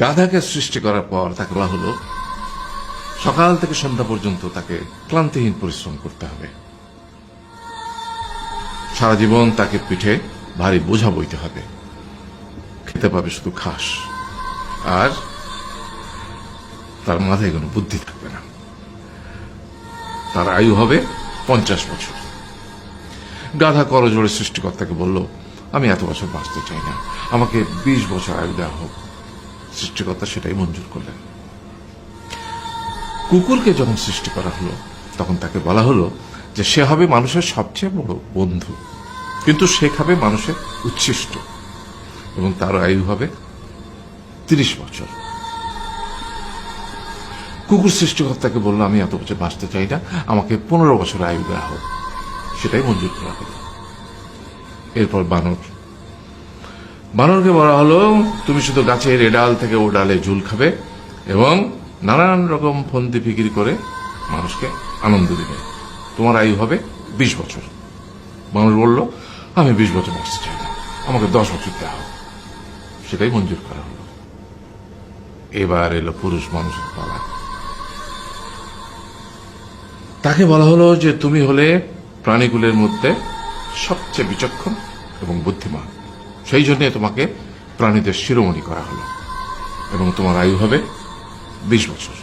গাধাকে সৃষ্টি করার পর তাকে বলা হলো সকাল থেকে সন্ধ্যা পর্যন্ত তাকে ক্লান্তিহীন পরিশ্রম করতে হবে, সারা জীবন তাকে পিঠে ভারী বোঝা বইতে হবে, খেতে পাবে শুধু ঘাস, আর তার মাথায় কোনো বুদ্ধি থাকবে না। তার আয়ু হবে 50 বছর। গাধা করজোড়ে সৃষ্টিকর্তাকে বলল, আমি এত বছর বাঁচতে চাই না, আমাকে 20 বছর আয়ু দেওয়া হোক। সৃষ্টিকর্তা সেটাই মঞ্জুর করলেন। কুকুরকে যখন সৃষ্টি করা হলো তখন তাকে বলা হলো যে সে হবে মানুষের সবচেয়ে বড় বন্ধু, কিন্তু সে খাবে মানুষের উচ্ছিষ্ট, এবং তার আয়ু হবে 30 বছর। কুকুর সৃষ্টিকর্তাকে বলল, আমি এত বছর বাঁচতে চাই না, আমাকে 15 বছর আয়ু দেওয়া হোক। সেটাই মঞ্জুর করা হলো। এরপর বানরকে বলা হলো, তুমি শুধু গাছের এ ডাল থেকে ও ডালে ঝুল খাবে এবং নানান রকম ফন্দি ফিকির করে মানুষকে আনন্দ দিবে, তোমার আয়ু হবে 20 বছর। মানুষ বলল, আমি 20 বছর বাঁচতে চাই না, আমাকে 10 বছর দেওয়া হোক। সেটাই মঞ্জুর করা হলো। এবার এলো পুরুষ মানুষের পালা। তাকে বলা হলো যে তুমি হলে প্রাণীকুলের মধ্যে সবচেয়ে বিচক্ষণ এবং বুদ্ধিমান, সেই জন্য তোমাকে প্রাণীদের শিরোমণি করা হলো এবং তোমার আয়ু হবে 20 বছর।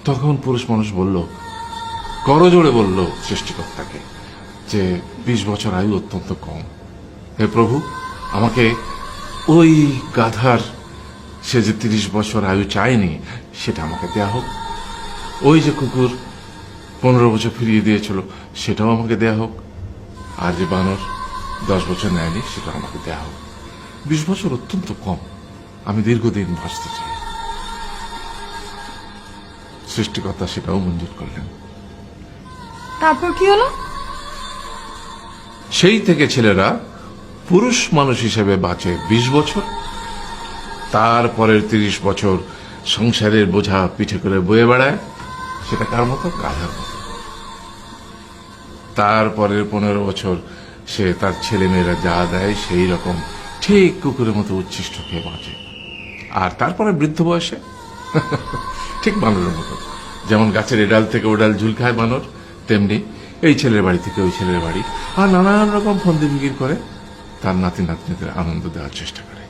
তখন পুরুষ মানুষ বলল, করজোড়ে বলল সৃষ্টিকর্তাকে যে 20 বছর আয়ু অত্যন্ত কম, হে প্রভু, আমাকে ওই গাধার সে যে 30 বছর আয়ু চায়নি সেটা আমাকে দেয়া হোক, ওই যে কুকুর 15 বছর ফিরিয়ে দিয়েছিল সেটাও আমাকে দেয়া হোক, আর যে বানর 10 বছর নেয়নি সেটা আমাকে দেয়া হোক। 20 বছর অত্যন্ত কম, আমি দীর্ঘদিন বাঁচতে চাই। সৃষ্টিকর্তা সেটাও মঞ্জুর করলেন। তারপর কি হলো? সেই থেকে ছেলেরা পুরুষ মানুষ হিসেবে বাঁচে 20 বছর, তারপরের 30 বছর সংসারের বোঝা পিঠে করে বয়ে বেড়ায়, সেটা কার মতো? গাধার মতো। তারপরের 15 বছর সে তার ছেলে মেয়েরা যা দেয় সেই রকম ঠিক কুকুরের মতো উচ্ছিষ্ট খেয়ে বাঁচে। আর তারপরে বৃদ্ধ বয়সে ঠিক বানরের মতো, যেমন গাছের এডাল থেকে ওডাল ঝুল খায় বানর, তেমনি এই ছেলের বাড়ি থেকে ওই ছেলের বাড়ি, আর নানান রকম ফন্দি ফিকির করে তার নাতি নাতনিদের আনন্দ দেওয়ার চেষ্টা করে।